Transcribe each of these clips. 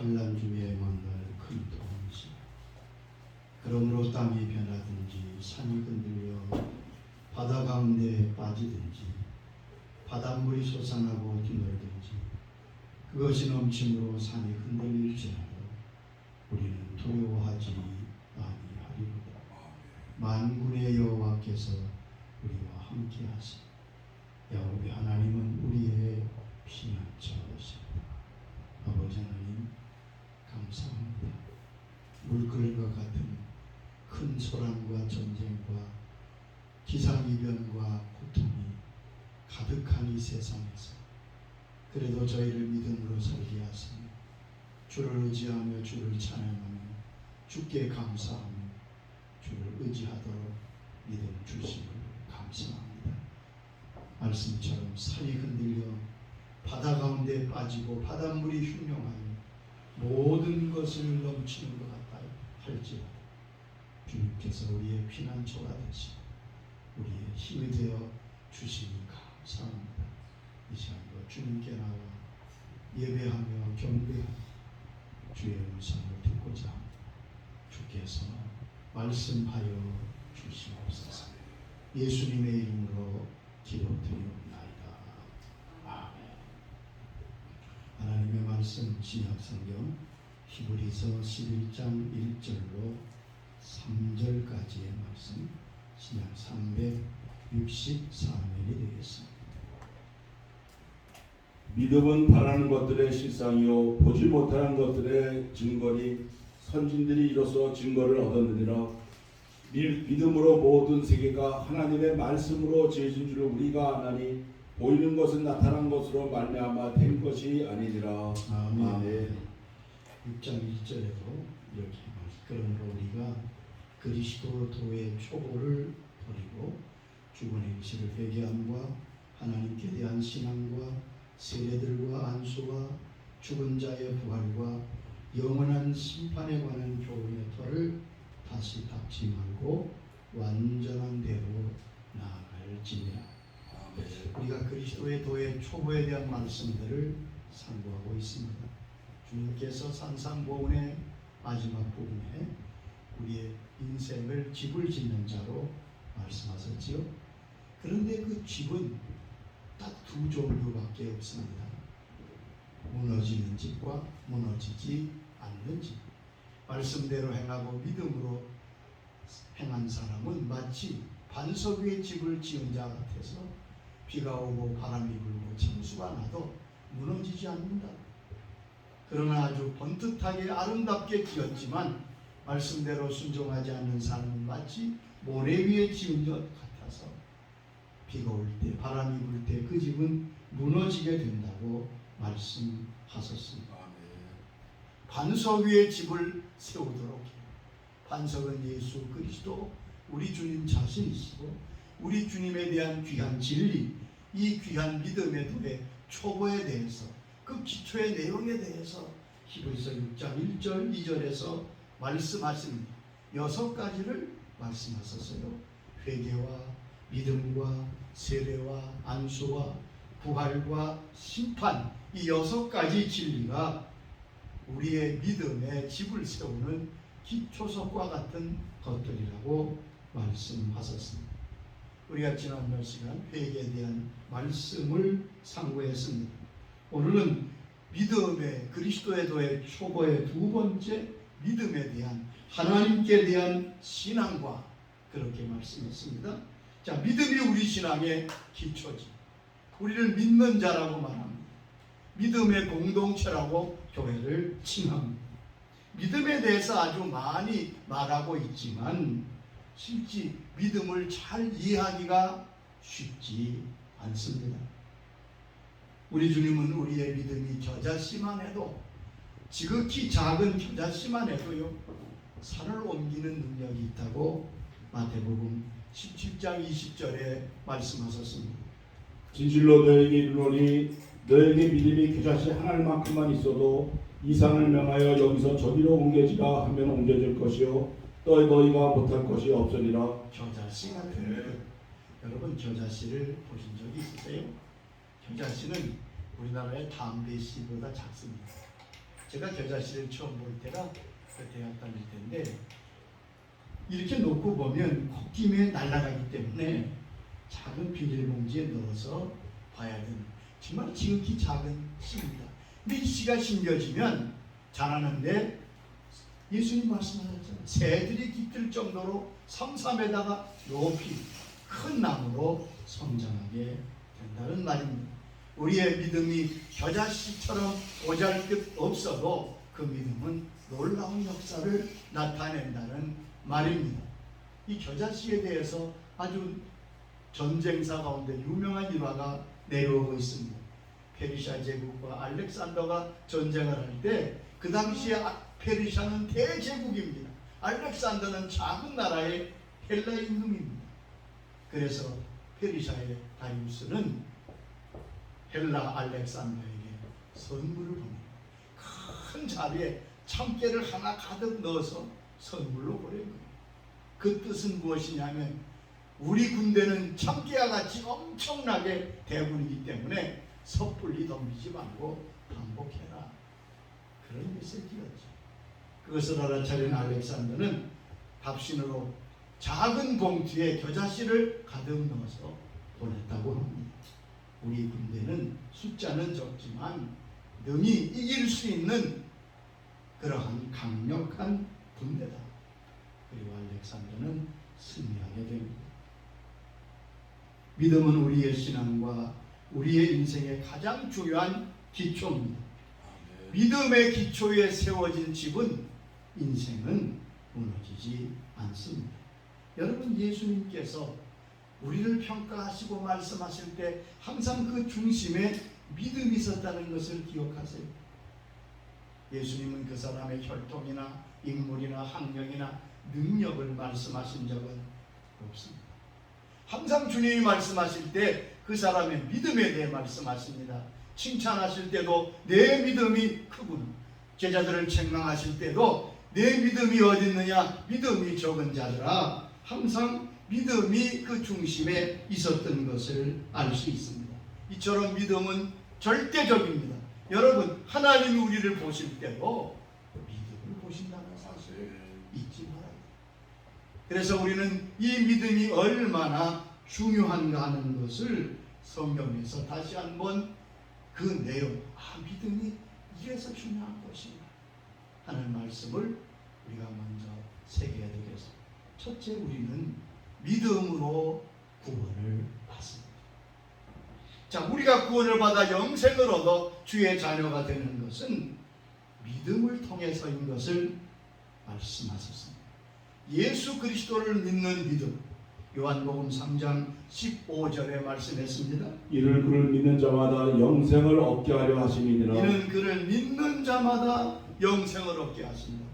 환난 중에 만날 큰 동시. 그러므로 땅이 변하든지 산이 흔들려 바다 가운데 빠지든지 바닷물이 솟아나고 뒤놀든지 그것이 넘침으로 산이 흔들릴지라도 우리는 두려워하지 아니하리로다. 만군의 여호와께서 우리와 함께하시. 야곱의 하나님은 우리의 피난처시다. 아버지 하나님 감사합니다. 물결과 같은 큰 소란과 전쟁과 기상이변과 고통이 가득한 이 세상에서 그래도 저희를 믿음으로 살게 하시며 주를 의지하며 주를 찬양하며 주께 감사하며 주를 의지하도록 믿음 주심을 감사합니다. 말씀처럼 산이 흔들려 바다 가운데 빠지고 바닷물이 흉룡하여 모든 것을 넘치는 것 같다 할지라도 주님께서 우리의 피난처가 되시고 우리의 힘이 되어 주시니 감사합니다. 이 시간도 주님께 나와 예배하며 경배하며 주의 음성을 듣고자 합니다. 주께서 말씀하여 주시옵소서. 예수님의 이름으로 기도드리옵나이다. 아멘. 하나님의 말씀 신약성경 히브리서 11장 1절로 3절까지의 말씀 신약 364면이 되겠습니다. 믿음은 바라는 것들의 실상이요 보지 못하는 것들의 증거니 선진들이 이로써 증거를 얻었느니라. 믿음으로 모든 세계가 하나님의 말씀으로 지어진 줄을 우리가 아나니 보이는 것은 나타난 것으로 말미암아 된 것이 아니니라. 아멘. 6장 1절에도 이렇게 말씀. 그러므로 우리가 그리스도의 초보를 버리고 죽은 행실을 회개함과 하나님께 대한 신앙과 세례들과 안수와 죽은 자의 부활과 영원한 심판에 관한 교훈의 터를 다시 닦지 말고 완전한 대로 나아갈지니라. 우리가 그리스도의 도의 초보에 대한 말씀들을 상고하고 있습니다. 주님께서 산상보훈의 마지막 부분에 우리의 인생을 집을 짓는 자로 말씀하셨지요. 그런데 그 집은 딱 두 종류밖에 없습니다. 무너지는 집과 무너지지 않는 집. 말씀대로 행하고 믿음으로 행한 사람은 마치 반석 위에 집을 지은 자 같아서 비가 오고 바람이 불고 창수가 나도 무너지지 않는다. 그러나 아주 번듯하게 아름답게 지었지만 말씀대로 순종하지 않는 사람은 마치 모래 위에 지은 것 같아서 비가 올 때 바람이 불 때 그 집은 무너지게 된다고 말씀하셨습니다. 반석 위에 집을 세우도록 해요. 반석은 예수 그리스도 우리 주님 자신이시고 우리 주님에 대한 귀한 진리, 이 귀한 믿음의 도의 초보에 대해서 그 기초의 내용에 대해서 히브리서 6장 1절 2절에서 말씀하신 6가지를 말씀하셨어요. 회개와 믿음과 세례와 안수와 부활과 심판, 이 6가지 진리가 우리의 믿음의 집을 세우는 기초석과 같은 것들이라고 말씀하셨습니다. 우리가 지난 몇 시간 회개에 대한 말씀을 상고했습니다. 오늘은 믿음의 그리스도의 도의 초보의 두 번째 믿음에 대한 하나님께 대한 신앙과 그렇게 말씀했습니다. 자, 믿음이 우리 신앙의 기초지. 우리를 믿는 자라고 말합니다. 믿음의 공동체라고 교회를 칭합니다. 믿음에 대해서 아주 많이 말하고 있지만 실제 믿음을 잘 이해하기가 쉽지 않습니다. 우리 주님은 우리의 믿음이 겨자씨만 해도 지극히 작은 겨자씨만 해도요 산을 옮기는 능력이 있다고 마태복음 17장 20절에 말씀하셨습니다. 진실로 너에게 이르노니 너에게 믿음이 겨자씨 하나만큼만 있어도 이 산을 명하여 여기서 저기로 옮겨지라 하면 옮겨질 것이요 또 너희가 못할 것이 없으리라. 겨자씨 같은 것. 여러분 겨자씨를 보신 적이 있으세요? 겨자씨는 우리나라의 담배씨보다 작습니다. 제가 겨자씨를 처음 볼 때가 그 대학 다닐 때인데 이렇게 놓고 보면 콧김에 날아가기 때문에 작은 비닐봉지에 넣어서 봐야 되는 정말 지극히 작은 씨입니다. 근데 이 씨가 심겨지면 자라는데 예수님 말씀하셨잖아요. 새들이 깃들 정도로 삼삼에다가 높이 큰 나무로 성장하게 된다는 말입니다. 우리의 믿음이 겨자씨처럼 보잘것 없어도 그 믿음은 놀라운 역사를 나타낸다는 말입니다. 이 겨자씨에 대해서 아주 전쟁사 가운데 유명한 일화가 내려오고 있습니다. 페르시아 제국과 알렉산더가 전쟁을 할 때 그 당시에 페르시아는 대제국입니다. 알렉산더는 작은 나라의 헬라 임금입니다. 그래서 페르시아의 다리우스는 헬라 알렉산더에게 선물을 보냅니다. 큰 자리에 참깨를 하나 가득 넣어서 선물로 보낸 거예요. 그 뜻은 무엇이냐면 우리 군대는 참깨와 같이 엄청나게 대군이기 때문에 섣불리 덤비지 말고 반복해라. 그런 메시지였죠. 그것을 알아차린 알렉산더는 답신으로 작은 봉투에 겨자씨를 가득 넣어서 보냈다고 합니다. 우리 군대는 숫자는 적지만 능히 이길 수 있는 그러한 강력한 군대다. 그리고 알렉산더는 승리하게 됩니다. 믿음은 우리의 신앙과 우리의 인생의 가장 중요한 기초입니다. 믿음의 기초에 세워진 집은 인생은 무너지지 않습니다. 여러분, 예수님께서 우리를 평가하시고 말씀하실 때 항상 그 중심에 믿음이 있었다는 것을 기억하세요. 예수님은 그 사람의 혈통이나 인물이나 학력이나 능력을 말씀하신 적은 없습니다. 항상 주님이 말씀하실 때 그 사람의 믿음에 대해 말씀하십니다. 칭찬하실 때도 내 믿음이 크구나. 제자들을 책망하실 때도 내 믿음이 어디 있느냐, 믿음이 적은 자들아. 항상 믿음이 그 중심에 있었던 것을 알 수 있습니다. 이처럼 믿음은 절대적입니다. 여러분, 하나님이 우리를 보실 때도 믿음을 보신다는 사실을 잊지 말아야 돼요. 그래서 우리는 이 믿음이 얼마나 중요한가 하는 것을 성경에서 다시 한번 그 내용, 믿음이 이래서 중요한 것인가 하는 말씀을 우리가 먼저 새겨야 되겠습니다. 첫째, 우리는 믿음으로 구원을 받습니다. 자, 우리가 구원을 받아 영생을 얻어 주의 자녀가 되는 것은 믿음을 통해서인 것을 말씀하셨습니다. 예수 그리스도를 믿는 믿음, 요한복음 3장 15절에 말씀했습니다. 이를 그를 믿는 자마다 영생을 얻게 하려 하심이니라. 이는 그를 믿는 자마다 영생을 얻게 하신다.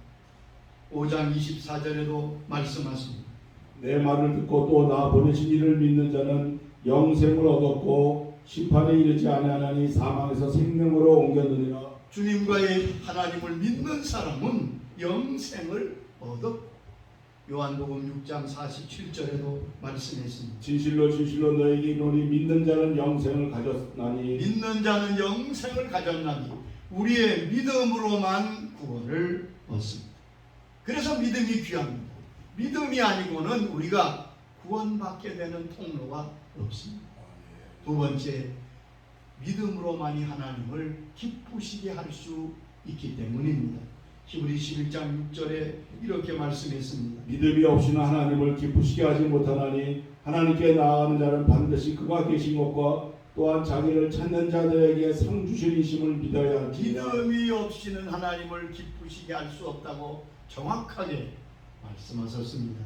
5장 24절에도 말씀하십니다. 내 말을 듣고 또 나 보내신 이를 믿는 자는 영생을 얻었고 심판에 이르지 아니하나니 사망에서 생명으로 옮겼느니라. 주님과의 하나님을 믿는 사람은 영생을 얻었고, 요한복음 6장 47절에도 말씀했습니다. 진실로 진실로 너에게 이르노니 믿는 자는 영생을 가졌나니. 믿는 자는 영생을 가졌나니 우리의 믿음으로만 구원을 얻습니다. 그래서 믿음이 귀합니다. 믿음이 아니고는 우리가 구원받게 되는 통로가 없습니다. 두 번째, 믿음으로만이 하나님을 기쁘시게 할 수 있기 때문입니다. 히브리 11장 6절에 이렇게 말씀했습니다. 믿음이 없이는 하나님을 기쁘시게 하지 못하나니 하나님께 나아가는 자는 반드시 그가 계신 것과 또한 자기를 찾는 자들에게 상 주시리심을 믿어야 할지니라. 믿음이 없이는 하나님을 기쁘시게 할 수 없다고 정확하게 말씀하셨습니다.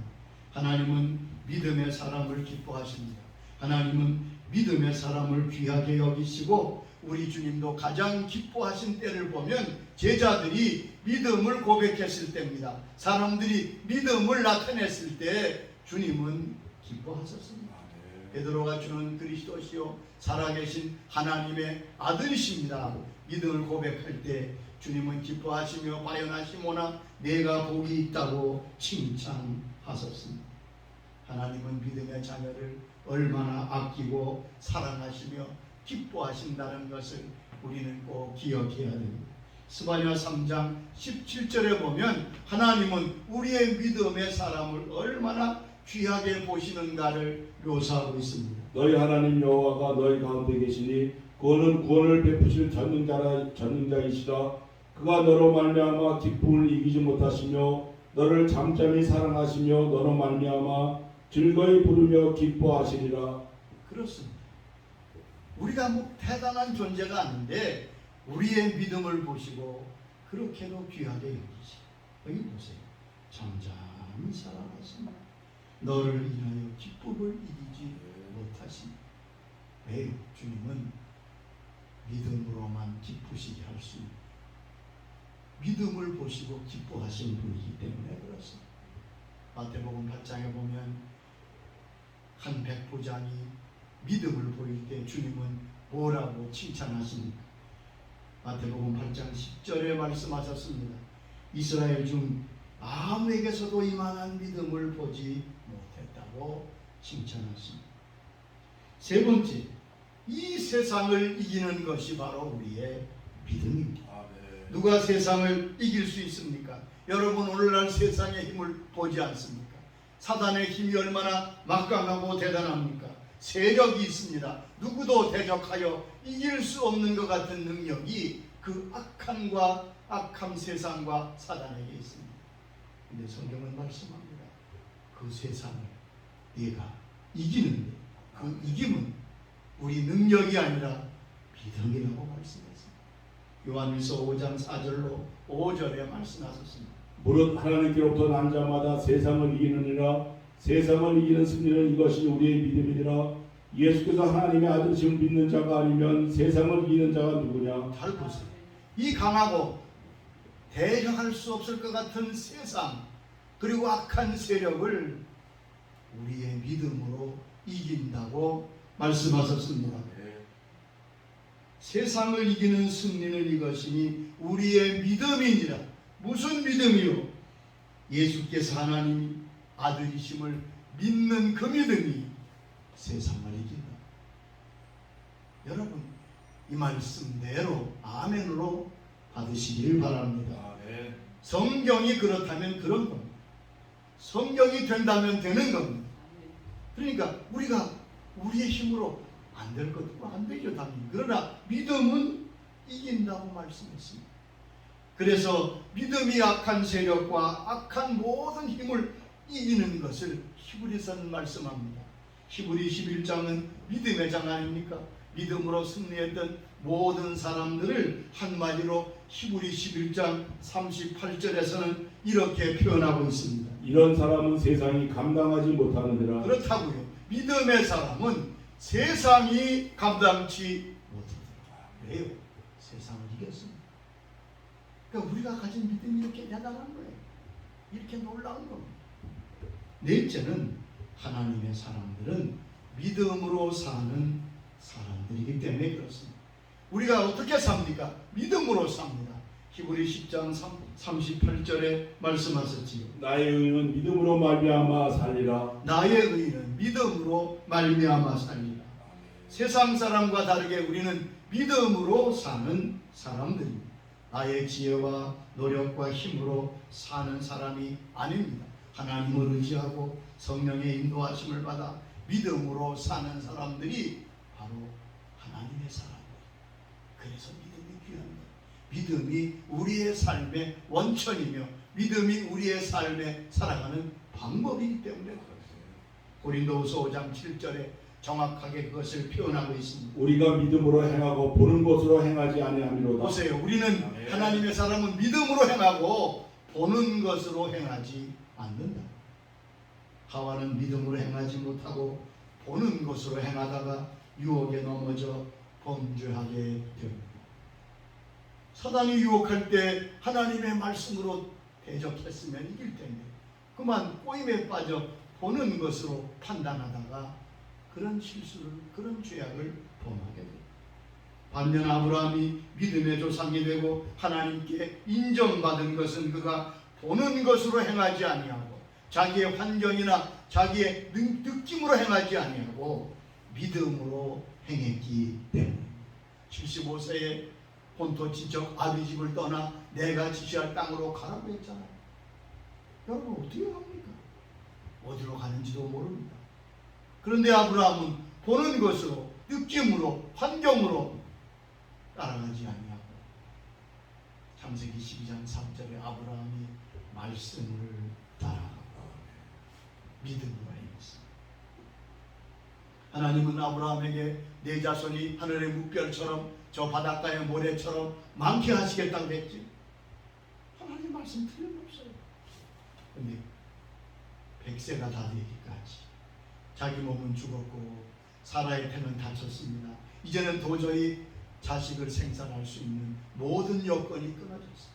하나님은 믿음의 사람을 기뻐하십니다. 하나님은 믿음의 사람을 귀하게 여기시고, 우리 주님도 가장 기뻐하신 때를 보면 제자들이 믿음을 고백했을 때입니다. 사람들이 믿음을 나타냈을 때 주님은 기뻐하셨습니다. 베드로가 주는 그리스도시요 살아계신 하나님의 아들이십니다. 믿음을 고백할 때 주님은 기뻐하시며 바요나시모나 내가 복이 있다고 칭찬하셨습니다. 하나님은 믿음의 자녀를 얼마나 아끼고 사랑하시며 기뻐하신다는 것을 우리는 꼭 기억해야 됩니다. 스바냐 3장 17절에 보면 하나님은 우리의 믿음의 사람을 얼마나 귀하게 보시는가를 묘사하고 있습니다. 너희 하나님 여호와가 너희 가운데 계시니 그는 구원을 베푸실 전능자이시라. 그가 너로 말미암아 기쁨을 이기지 못하시며 너를 잠잠히 사랑하시며 너로 말미암아 즐거이 부르며 기뻐하시리라. 그렇습니다. 우리가 뭐 대단한 존재가 아닌데 우리의 믿음을 보시고 그렇게도 귀하게 여기시. 여기 보세요. 잠잠히 사랑하시며 너를 인하여 기쁨을 이기지 못하시니. 왜요? 주님은 믿음으로만 기쁘시게 할 수 있는, 믿음을 보시고 기뻐하시는 분이기 때문에 그렇습니다. 마태복음 8장에 보면 한 백부장이 믿음을 보일 때 주님은 뭐라고 칭찬하십니까? 마태복음 8장 10절에 말씀하셨습니다. 이스라엘 중 아무에게서도 이만한 믿음을 보지 못했다고 칭찬하십니다. 세 번째, 이 세상을 이기는 것이 바로 우리의 믿음입니다. 누가 세상을 이길 수 있습니까? 여러분 오늘날 세상의 힘을 보지 않습니까? 사단의 힘이 얼마나 막강하고 대단합니까? 세력이 있습니다. 누구도 대적하여 이길 수 없는 것 같은 능력이 그 악한 세상과 사단에게 있습니다. 근데 성경은 말씀합니다. 그 세상을 네가 이기는데 그 이김은 우리 능력이 아니라 믿음이라고 말씀했습니다. 요한일서 5장 4절로 5절에 말씀하셨습니다. 무릇 하나님께로부터 난 자마다 세상을 이기느니라. 세상을 이기는 승리는 이것이 우리의 믿음이니라. 예수께서 하나님의 아들이심을 믿는 자가 아니면 세상을 이기는 자가 누구냐? 잘 보세요. 이 강하고 대적할 수 없을 것 같은 세상 그리고 악한 세력을 우리의 믿음으로 이긴다고 말씀하셨습니다. 세상을 이기는 승리는 이것이니 우리의 믿음이니라. 무슨 믿음이요? 예수께서 하나님 아들이심을 믿는 그 믿음이 세상을 이긴다. 여러분 이 말씀대로 아멘으로 받으시길 바랍니다. 성경이 그렇다면 그런 겁니다. 성경이 된다면 되는 겁니다. 그러니까 우리가 우리의 힘으로 안 될 것도 안 되죠 당연히. 그러나 믿음은 이긴다고 말씀했습니다. 그래서 믿음이 악한 세력과 악한 모든 힘을 이기는 것을 히브리서는 말씀합니다. 히브리 11장은 믿음의 장 아닙니까? 믿음으로 승리했던 모든 사람들을 한마디로 히브리 11장 38절에서는 이렇게 표현하고 있습니다. 이런 사람은 세상이 감당하지 못하느니라. 그렇다고요. 믿음의 사람은 세상이 감당치 못하더라. 왜요? 세상을 이겼습니다. 그러니까 우리가 가진 믿음이 이렇게 대단한 거예요. 이렇게 놀라운 겁니다. 넷째는 하나님의 사람들은 믿음으로 사는 사람들이기 때문에 그렇습니다. 우리가 어떻게 삽니까? 믿음으로 삽니다. 히브리 10장 38절에 말씀하셨지요. 나의 의는 믿음으로 말미암아 살리라. 나의 의는 믿음으로 말미암아 살리라. 세상 사람과 다르게 우리는 믿음으로 사는 사람들입니다. 나의 지혜와 노력과 힘으로 사는 사람이 아닙니다. 하나님을 의지하고 성령의 인도하심을 받아 믿음으로 사는 사람들이 바로 하나님의 사람들. 그래서 믿음이 귀합니다. 믿음이 우리의 삶의 원천이며 믿음이 우리의 삶에 살아가는 방법이기 때문에 그렇습니다. 고린도후서 5장 7절에 정확하게 그것을 표현하고 있습니다. 우리가 믿음으로 행하고 보는 것으로 행하지 아니하미로다. 보세요. 우리는 하나님의 사람은 믿음으로 행하고 보는 것으로 행하지 않는다. 하와는 믿음으로 행하지 못하고 보는 것으로 행하다가 유혹에 넘어져 범죄하게 됩니다. 사단이 유혹할 때 하나님의 말씀으로 대적했으면 이길 텐데 그만 꼬임에 빠져 보는 것으로 판단하다가 그런 실수를, 그런 죄악을 범하게 됩니다. 반면 아브라함이 믿음의 조상이 되고 하나님께 인정받은 것은 그가 보는 것으로 행하지 아니하고 자기의 환경이나 자기의 느낌으로 행하지 아니하고 믿음으로 행했기 때문에 75세에 본토 지적 아비 집을 떠나 내가 지시할 땅으로 가라고 했잖아요. 여러분 어떻게 합니까? 어디로 가는지도 모릅니다. 그런데 아브라함은 보는 것으로, 느낌으로, 환경으로 따라가지 아니하고 창세기 12장 3절에 아브라함이 말씀을 따라가고 믿음으로 행했습니다. 하나님은 아브라함에게 내 자손이 하늘의 묵별처럼 저 바닷가의 모래처럼 많게 하시겠다고 했지. 하나님 말씀 틀림없어요. 근데 100세가 다 되기까지 자기 몸은 죽었고 사라의 태는 다쳤습니다. 이제는 도저히 자식을 생산할 수 있는 모든 여건이 끊어졌어요.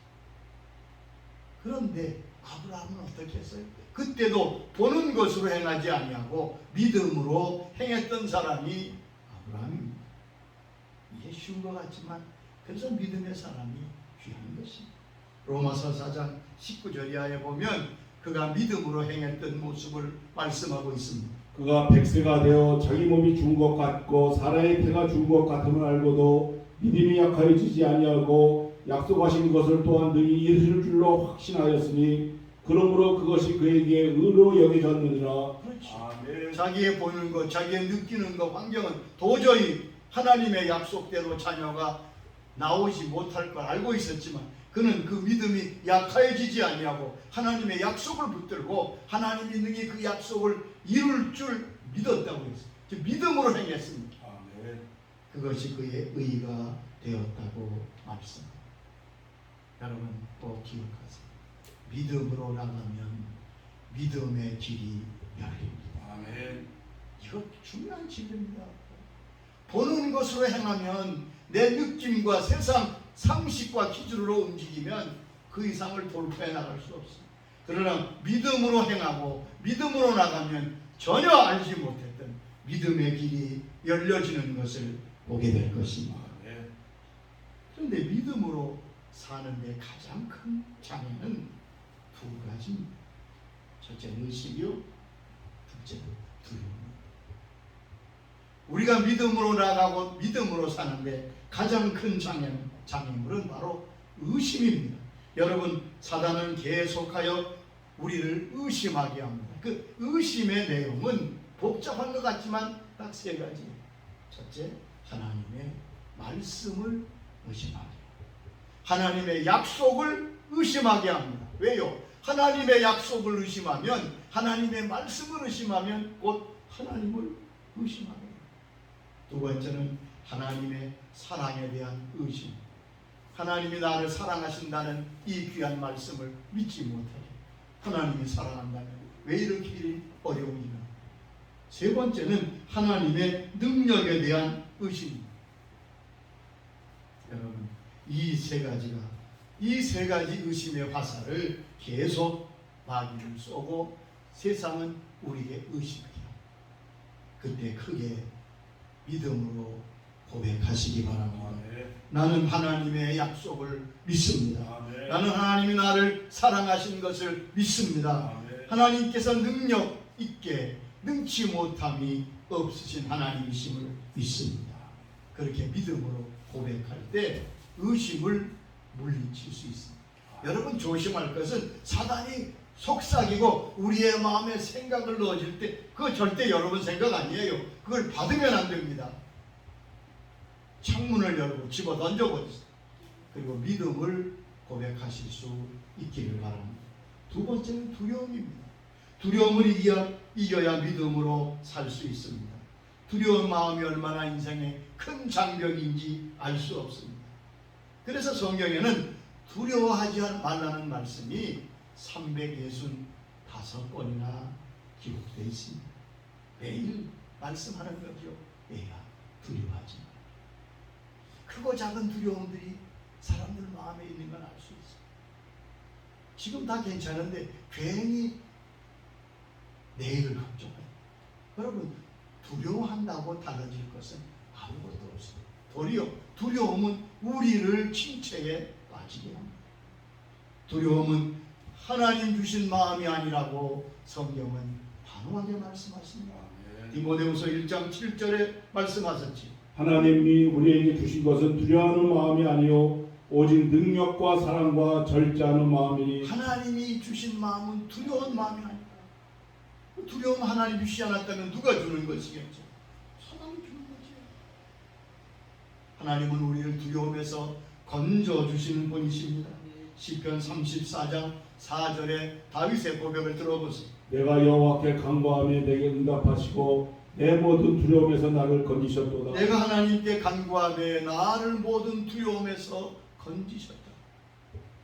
그런데 아브라함은 어떻게 했어요? 그때도 보는 것으로 행하지 아니하고 믿음으로 행했던 사람이 아브라함입니다. 이게 쉬운 것 같지만 그래서 믿음의 사람이 귀한 것입니다. 로마서 4장 19절 이하에 보면 그가 믿음으로 행했던 모습을 말씀하고 있습니다. 그가 100세가 되어 자기 몸이 죽은 것 같고 사라의 태가 죽은 것 같음을 알고도 믿음이 약하여지지 아니하고 약속하신 것을 또한 능히 이루실 줄로 확신하였으니 그러므로 그것이 그에게 의로 여겨졌느니라. 아멘. 자기의 보는 것, 자기의 느끼는 것, 환경은 도저히 하나님의 약속대로 자녀가 나오지 못할 걸 알고 있었지만 그는 그 믿음이 약하여지지 아니하고 하나님의 약속을 붙들고 하나님이 능히 그 약속을 이룰 줄 믿었다고 했어요. 즉 믿음으로 행했습니다. 아멘. 그것이 그의 의가 되었다고 말씀합니다. 여러분 꼭 기억하세요. 믿음으로 나가면 믿음의 길이 열립니다. 아멘. 이거 중요한 진리입니다. 보는 것으로 행하면 내 느낌과 세상 상식과 기준으로 움직이면 그 이상을 돌파해 나갈 수 없습니다. 그러나 믿음으로 행하고 믿음으로 나가면 전혀 알지 못했던 믿음의 길이 열려지는 것을 보게 될 것입니다. 그런데 믿음으로 사는데 가장 큰 장애는 두 가지입니다. 첫째는 의식이요, 둘째는 두려움입니다. 우리가 믿음으로 나가고 믿음으로 사는데 가장 큰 장애물은 바로 의심입니다. 여러분, 사단은 계속하여 우리를 의심하게 합니다. 그 의심의 내용은 복잡한 것 같지만 딱 세 가지. 첫째, 하나님의 말씀을 의심하게, 하나님의 약속을 의심하게 합니다. 왜요? 하나님의 약속을 의심하면, 하나님의 말씀을 의심하면 곧 하나님을 의심하게 합니다. 두 번째는 하나님의 사랑에 대한 의심. 하나님이 나를 사랑하신다는 이 귀한 말씀을 믿지 못하게, 하나님이 사랑한다면 왜 이렇게 일이 어려우니까. 세 번째는 하나님의 능력에 대한 의심입니다. 여러분, 이 세 가지 의심의 화살을 계속 마귀는 쏘고 세상은 우리에게 의심하게 합니다. 그때 크게 믿음으로 고백하시기 바랍니다. 나는 하나님의 약속을 믿습니다. 나는 하나님이 나를 사랑하신 것을 믿습니다. 하나님께서 능력 있게 능치 못함이 없으신 하나님이심을 믿습니다. 그렇게 믿음으로 고백할 때 의심을 물리칠 수 있습니다. 여러분, 조심할 것은 사단이 속삭이고 우리의 마음에 생각을 넣어줄 때 그거 절대 여러분 생각 아니에요. 그걸 받으면 안 됩니다. 창문을 열고 집어 던져버리세요. 그리고 믿음을 고백하실 수 있기를 바랍니다. 두 번째는 두려움입니다. 두려움을 이겨야 믿음으로 살 수 있습니다. 두려운 마음이 얼마나 인생의 큰 장벽인지 알 수 없습니다. 그래서 성경에는 두려워하지 말라는 말씀이 365번이나 기록되어 있습니다. 매일 말씀하는 거죠. 애야, 두려워하지 마. 크고 작은 두려움들이 사람들 마음에 있는 건 알 수 있어요. 지금 다 괜찮은데 괜히 내일을 걱정해요. 여러분, 두려워한다고 달라질 것은 아무것도 없어요. 도리어 두려움은 우리를 침체에 빠지게 합니다. 두려움은 하나님 주신 마음이 아니라고 성경은 단호하게 말씀하십니다. 디모데후서 1장 7절에 말씀하셨지. 하나님이 우리에게 주신 것은 두려워하는 마음이 아니요 오직 능력과 사랑과 절제하는 마음이니 하나님이 주신 마음은 두려운 마음이 아니다. 두려움 하나님이 주시 않았다면 누가 주는 것이겠죠? 사람이 주는 거지. 하나님은 우리를 두려움에서 건져 주시는 분이십니다. 시편 34장 4절에 다윗의 고백을 들어보세요. 내가 여호와께 간구하며 내게 응답하시고 내 모든 두려움에서 나를 건지셨도다. 내가 하나님께 간구하되 나를 모든 두려움에서 건지셨다.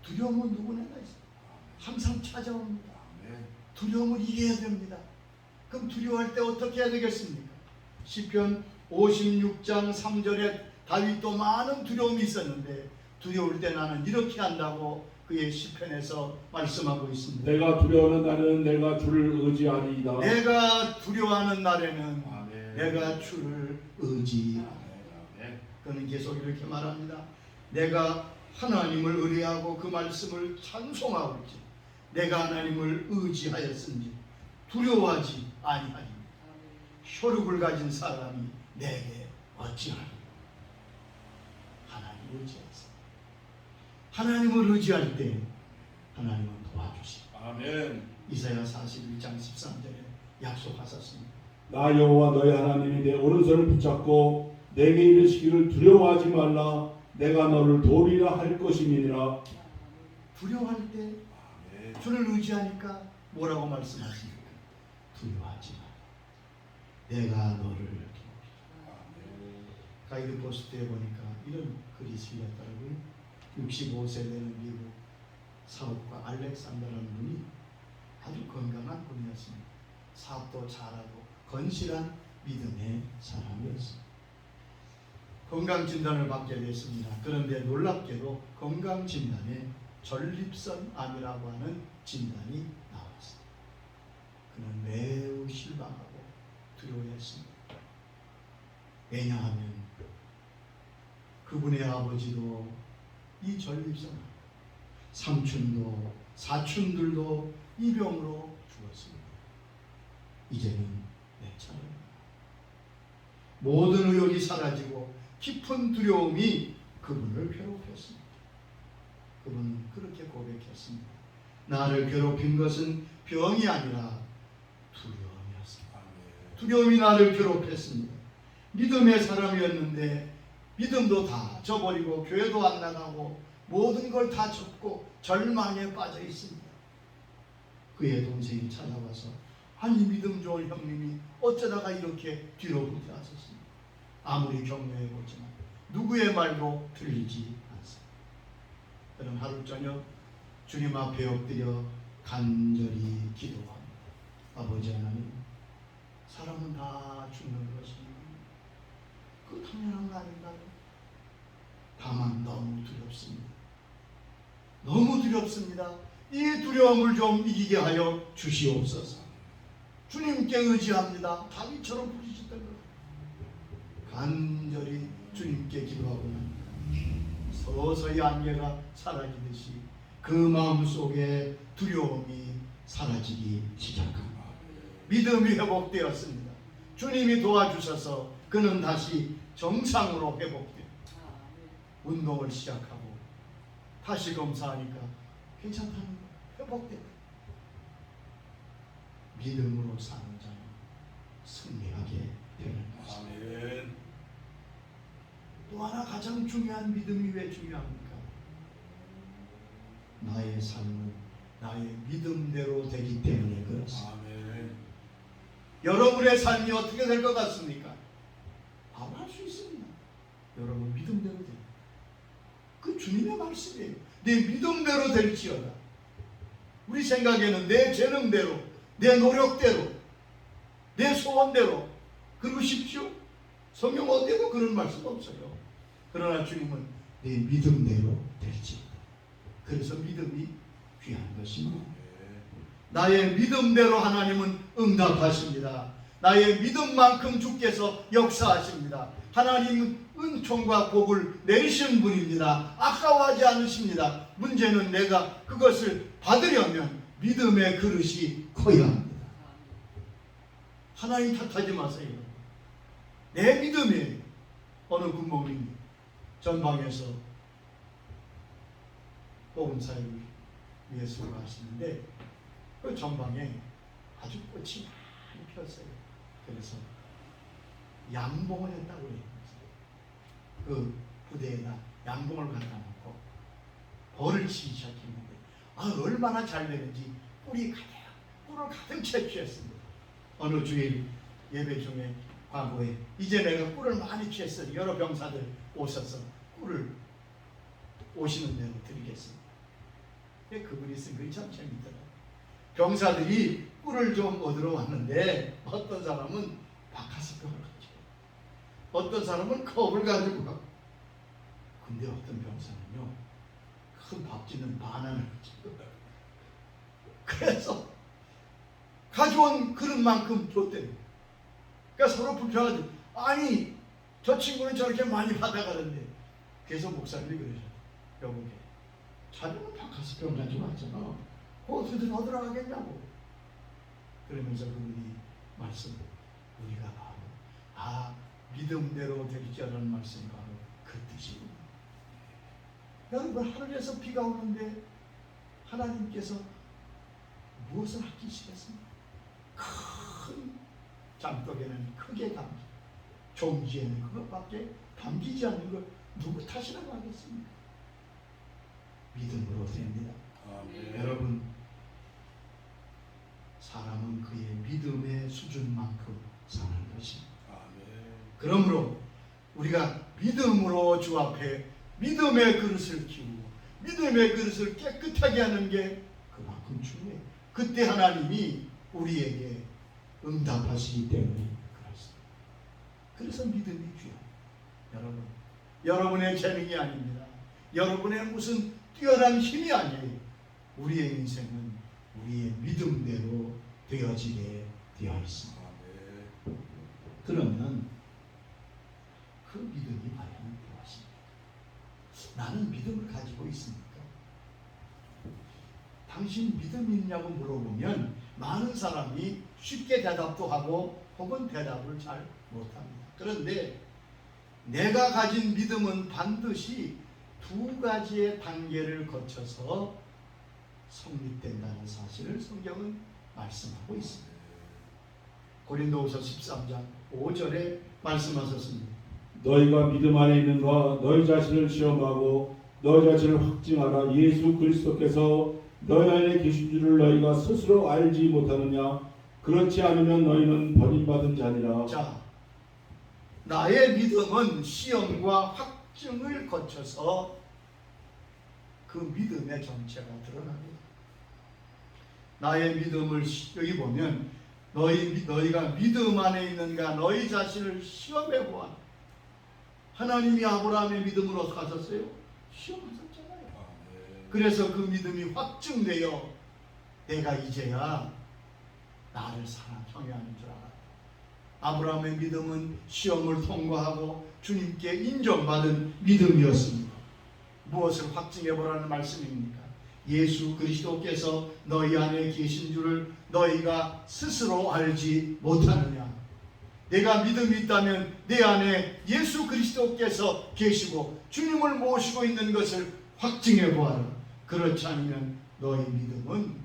두려움은 누구나 있어. 항상 찾아옵니다. 두려움을 이겨야 됩니다. 그럼 두려워할 때 어떻게 해야 되겠습니까? 시편 56장 3절에 다윗도 많은 두려움이 있었는데 두려울 때 나는 이렇게 한다고 그의 시편에서 말씀하고 있습니다. 내가 두려워하는 날에는 내가 주를 의지하리이다. 내가 두려워하는 날에는 아멘. 내가 주를 의지하리이다. 그는 계속 이렇게 말합니다. 내가 하나님을 의뢰하고 그 말씀을 찬송하고 있지. 내가 하나님을 의지하였은지 두려워하지 아니하리. 혈육을 가진 사람이 내게 어찌하리. 하나님을 의지하였습니다. 하나님을 의지할 때 하나님은 도와주시고 아멘. 이사야 41장 13절에 약속하셨습니다. 나 여호와 너희 하나님이 내 오른손을 붙잡고 내게 이르시기를 두려워하지 말라. 내가 너를 도우리라 할 것임이니라. 두려워할 때 주를 의지하니까 뭐라고 말씀하십니까? 두려워하지 마. 내가 너를 도우리라. 가이드 포스트에 보니까 이런 글이 실렸더라고요. 65세 되는 미국 사업가 알렉산더라는 분이 아주 건강한 분이었습니다. 사업도 잘하고 건실한 믿음의 사람이었습니다. 건강진단을 받게 됐습니다. 그런데 놀랍게도 건강진단에 전립선 암이라고 하는 진단이 나왔습니다. 그는 매우 실망하고 두려워했습니다. 왜냐하면 그분의 아버지도 이 전립선 암, 삼촌도 사촌들도 이 병으로 죽었습니다. 이제는 내 차례입니다. 모든 의욕이 사라지고 깊은 두려움이 그분을 괴롭혔습니다. 그분은 그렇게 고백했습니다. 나를 괴롭힌 것은 병이 아니라 두려움이었습니다. 두려움이 나를 괴롭혔습니다. 믿음의 사람이었는데 믿음도 다 저버리고 교회도 안 나가고 모든 걸 다 접고 절망에 빠져 있습니다. 그의 동생이 찾아와서 아니 믿음 좋은 형님이 어쩌다가 이렇게 뒤로 후퇴하셨습니까? 아무리 격려해보지만 누구의 말도 들리지 않습니다. 저는 하루 저녁 주님 앞에 엎드려 간절히 기도합니다. 아버지 하나님, 사람은 다 죽는 것입니다. 그 당연한 거 아닌가요? 다만 너무 두렵습니다. 너무 두렵습니다. 이 두려움을 좀 이기게 하여 주시옵소서. 주님께 의지합니다. 다윗처럼 부르셨던 것. 간절히 주님께 기도하고 납니다. 서서히 안개가 사라지듯이 그 마음속에 두려움이 사라지기 시작합니다. 믿음이 회복되었습니다. 주님이 도와주셔서 그는 다시 정상으로 회복되어 운동을 시작하고 다시 검사하니까 괜찮다는 거예요. 회복되어 믿음으로 사는 자는 승리하게 되는 것입니다. 또 하나 가장 중요한 믿음이 왜 중요합니까? 나의 삶은 나의 믿음대로 되기 때문에 그렇습니다. 여러분의 삶이 어떻게 될 것 같습니까? 바로 할 수 있습니다. 여러분 믿음대로 돼요. 그 주님의 말씀이에요. 내 믿음대로 될지어다. 우리 생각에는 내 재능대로, 내 노력대로, 내 소원대로 그러십시오. 성경 어디에도 그런 말씀 없어요. 그러나 주님은 내 믿음대로 될지어다. 그래서 믿음이 귀한 것입니다. 나의 믿음대로 하나님은 응답하십니다. 나의 믿음만큼 주께서 역사하십니다. 하나님은 은총과 복을 내리시는 분입니다. 아까워하지 않으십니다. 문제는 내가 그것을 받으려면 믿음의 그릇이 커야 합니다. 하나님 탓하지 마세요. 내 믿음이에요. 어느 군목님이 전방에서 복음사역을 위해서 하시는데 그 전방에 아주 꽃이 많이 피었어요. 그래서 양봉을 했다고 해요. 그 부대에다 양봉을 갖다 놓고 벌을 치기 시작했는데 얼마나 잘 되는지 꿀이 꿀을 가득 채취했습니다. 어느 주일 예배 중에 과거에 이제 내가 꿀을 많이 취했으니 여러 병사들 오셔서 꿀을 오시는 대로 드리겠습니다. 그분이 쓴 글이 참 재밌더라고요. 병사들이 꿀을 좀 얻으러 왔는데 어떤 사람은 바카스병을 가지고 어떤 사람은 컵을 가지고 가고 근데 어떤 병사는요 큰 밥짓는 바나나를 가지고 가요. 그래서 가져온 그릇만큼 줬대요. 그러니까 서로 불평하죠. 아니 저 친구는 저렇게 많이 받아가는데 그래서 목사님이 그러죠. 여보게 자네는 바카스병 가지고 왔잖아. 어떻게든 얻으러 가겠냐고. 그러면서 그분이 말씀 우리가 바로 믿음대로 될지라는 말씀이 바로 그 뜻이구나. 여러분 하늘에서 비가 오는데 하나님께서 무엇을 아끼시겠습니까? 큰 장독에는 크게 담기 종지에는 그것밖에 담기지 않는 걸 누구 탓이라고 하겠습니까? 믿음으로 됩니다. 여러분 사람은 그의 믿음의 수준만큼 사는 것입니다. 그러므로 우리가 믿음으로 주 앞에 믿음의 그릇을 키우고 믿음의 그릇을 깨끗하게 하는 게 그만큼 중요해요. 그때 하나님이 우리에게 응답하시기 때문에 그렇습니다. 그래서 믿음이 귀해요. 여러분의 재능이 아닙니다. 여러분의 무슨 뛰어난 힘이 아니에요. 우리의 인생은 우리의 믿음대로 되어지게 되어 있습니다. 그러면 그 믿음이 과연 무엇입니까? 나는 믿음을 가지고 있습니까? 당신 믿음이 있냐고 물어보면 많은 사람이 쉽게 대답도 하고 혹은 대답을 잘 못합니다. 그런데 내가 가진 믿음은 반드시 두 가지의 단계를 거쳐서 성립된다는 사실을 성경은 말씀하고 있습니다. 고린도후서 13장 5절에 말씀하셨습니다. 너희가 믿음 안에 있는가 너희 자신을 시험하고 너희 자신을 확증하라. 예수 그리스도께서 너희 안에 계신 줄을 너희가 스스로 알지 못하느냐. 그렇지 않으면 너희는 버림받은 자니라. 자, 나의 믿음은 시험과 확증을 거쳐서 그 믿음의 정체가 드러납니다. 나의 믿음을 여기 보면 너희가 믿음 안에 있는가 너희 자신을 시험해 보아. 하나님이 아브라함의 믿음으로 사셨어요? 시험하셨잖아요. 그래서 그 믿음이 확증되어 내가 이제야 나를 사랑 청해하는 줄 알았다. 아브라함의 믿음은 시험을 통과하고 주님께 인정받은 믿음이었습니다. 무엇을 확증해 보라는 말씀입니까? 예수 그리스도께서 너희 안에 계신 줄을 너희가 스스로 알지 못하느냐. 내가 믿음이 있다면 내 안에 예수 그리스도께서 계시고 주님을 모시고 있는 것을 확증해 보아라. 그렇지 않으면 너희 믿음은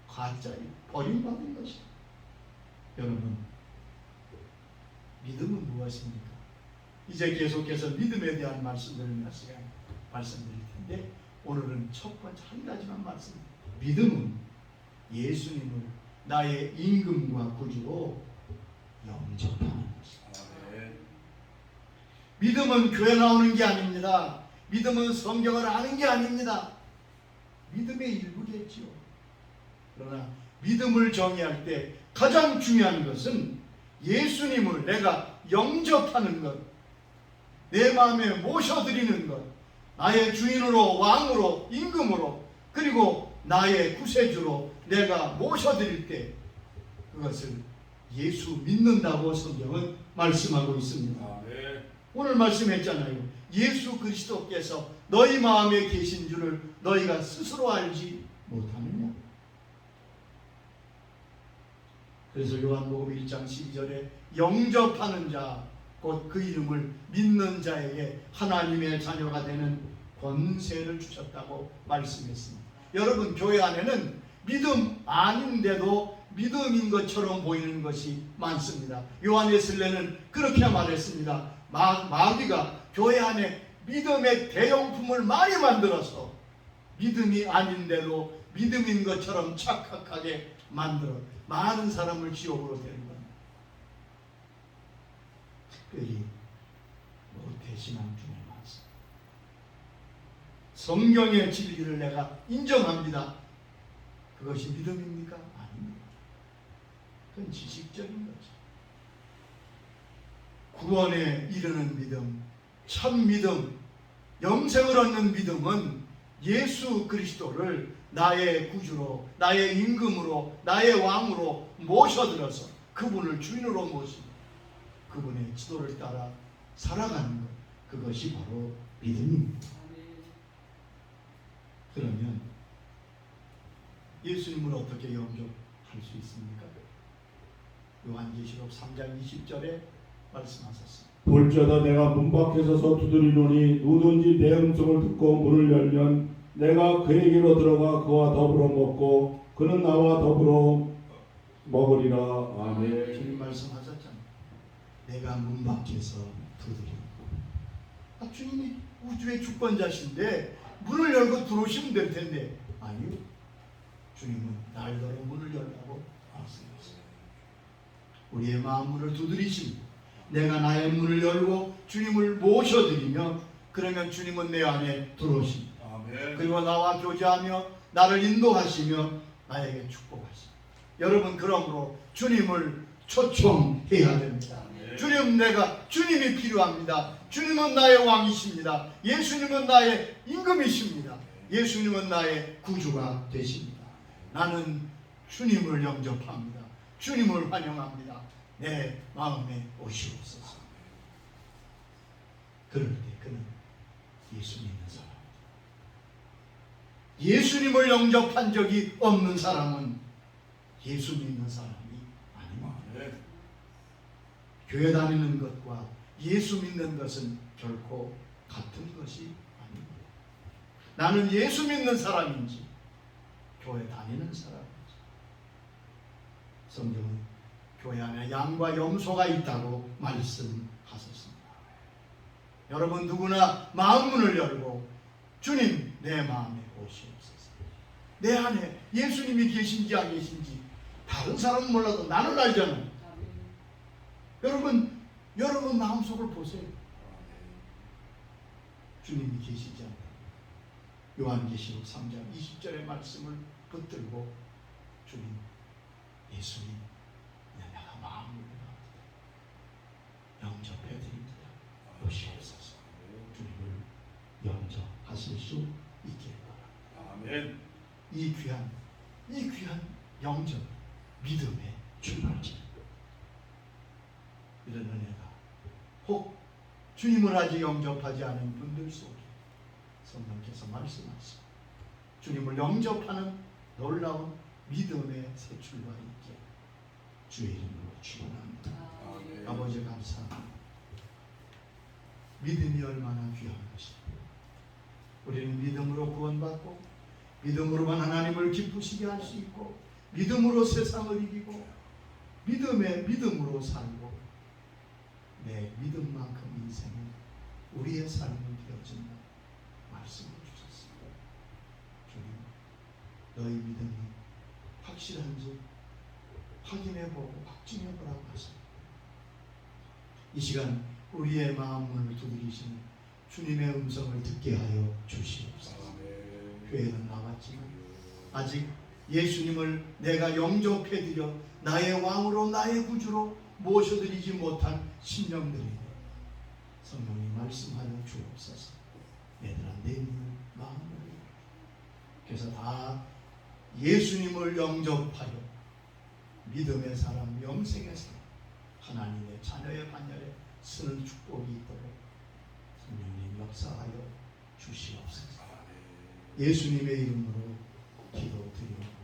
가짜예요. 버림받은 것이다. 여러분, 믿음은 무엇입니까? 이제 계속해서 믿음에 대한 말씀들을 몇 시간 말씀드릴 텐데 오늘은 첫 번째 한 가지만 말씀드립니다. 믿음은 예수님을 나의 임금과 구주로 영접하는 것입니다. 믿음은 교회 나오는 게 아닙니다. 믿음은 성경을 아는 게 아닙니다. 믿음의 일부겠지요. 그러나 믿음을 정의할 때 가장 중요한 것은 예수님을 내가 영접하는 것, 내 마음에 모셔드리는 것, 나의 주인으로 왕으로 임금으로 그리고 나의 구세주로 내가 모셔드릴 때 그것을 예수 믿는다고 성경은 말씀하고 있습니다. 오늘 말씀했잖아요. 예수 그리스도께서 너희 마음에 계신 줄을 너희가 스스로 알지 못하느냐. 그래서 요한복음 1장 12절에 영접하는 자 곧 그 이름을 믿는 자에게 하나님의 자녀가 되는 권세를 주셨다고 말씀했습니다. 여러분, 교회 안에는 믿음 아닌데도 믿음인 것처럼 보이는 것이 많습니다. 요한에슬레는 그렇게 말했습니다. 마귀가 교회 안에 믿음의 대용품을 많이 만들어서 믿음이 아닌데도 믿음인 것처럼 착각하게 만들어 많은 사람을 지옥으로 데리는 겁니다. 특별히 대신한 주님 말씀, 성경의 진리를 내가 인정합니다. 그것이 믿음입니까? 아닙니다. 그건 지식적인 거죠. 구원에 이르는 믿음, 참 믿음, 영생을 얻는 믿음은 예수 그리스도를 나의 구주로, 나의 임금으로, 나의 왕으로 모셔들어서 그분을 주인으로 모시고 그분의 지도를 따라 살아가는 것, 그것이 바로 믿음입니다. 그러면 예수님을 어떻게 영접할 수 있습니까? 요한계시록 3장 20절에 말씀하셨습니다. 볼지어다 내가 문 밖에 서서 두드리노니 누구든지 내 음성을 듣고 문을 열면 내가 그에게로 들어가 그와 더불어 먹고 그는 나와 더불어 먹으리라. 아멘. 주님 말씀하셨잖아요. 내가 문 밖에서 두드리고. 주님이 우주의 주권자신데 문을 열고 들어오시면 될 텐데, 아니요. 주님은 날더러 문을 열라고 말씀하셨어요. 우리의 마음 문을 두드리십니다. 내가 나의 문을 열고 주님을 모셔드리며, 그러면 주님은 내 안에 들어오십니다. 아멘. 그리고 나와 교제하며 나를 인도하시며 나에게 축복하십니다. 여러분, 그러므로 주님을 초청해야 됩니다. 아멘. 주님이 필요합니다. 주님은 나의 왕이십니다. 예수님은 나의 임금이십니다. 예수님은 나의 구주가 되십니다. 나는 주님을 영접합니다. 주님을 환영합니다. 내 마음에 오시옵소서. 그럴 때 그는 예수 믿는 사람입니다. 예수님을 영접한 적이 없는 사람은 예수 믿는 사람이 아닙니다. 교회 다니는 것과 예수 믿는 것은 결코 같은 것이 아닙니다. 나는 예수 믿는 사람인지 교회 다니는 사람인지. 성경은 교회 안에 양과 염소가 있다고 말씀하셨습니다. 여러분, 누구나 마음문을 열고 주님 내 마음에 오시옵소서. 내 안에 예수님이 계신지 안 계신지 다른 사람은 몰라도 나는 알잖아요. 여러분 마음속을 보세요. 주님이 계시지 않다. 요한계시록 3장 20절의 말씀을 붙들고 주님, 예수님, 내가 마음을 영접해드립니다. 오시옵소서. 주님을 영접하실 수 있게 바랍니다. 아멘. 이 귀한 영접, 믿음의 출발점. 이런 은혜가 혹 주님을 아직 영접하지 않은 분들 속에 성령께서 말씀하시고 주님을 영접하는 놀라운 믿음의 새 출발이 있게 주의 이름으로 축원합니다. 아버지 감사합니다. 믿음이 얼마나 귀한 것입니다. 우리는 믿음으로 구원받고 믿음으로만 하나님을 기쁘시게 할 수 있고 믿음으로 세상을 이기고 믿음으로 살고 내 믿음만큼 인생은 우리의 삶이 되어진다 말씀을 주셨습니다. 주님, 너희 믿음이 확실한지 확인해보고 확증해보라고 하십니다. 이 시간 우리의 마음을 두드리시는 주님의 음성을 듣게 하여 주시옵소서. 교회는 나왔지만 아직 예수님을 내가 영접해드려 나의 왕으로 나의 구주로 모셔드리지 못한 심령들에게 성령이 말씀하여 주옵소서. 얘들아, 내 있는 마음을 그래서 다 예수님을 영접하여 믿음의 사람, 영생의 사람, 하나님의 자녀의 반열에 쓰는 축복이 있도록 성령님 역사하여 주시옵소서. 예수님의 이름으로 기도드리옵나이다.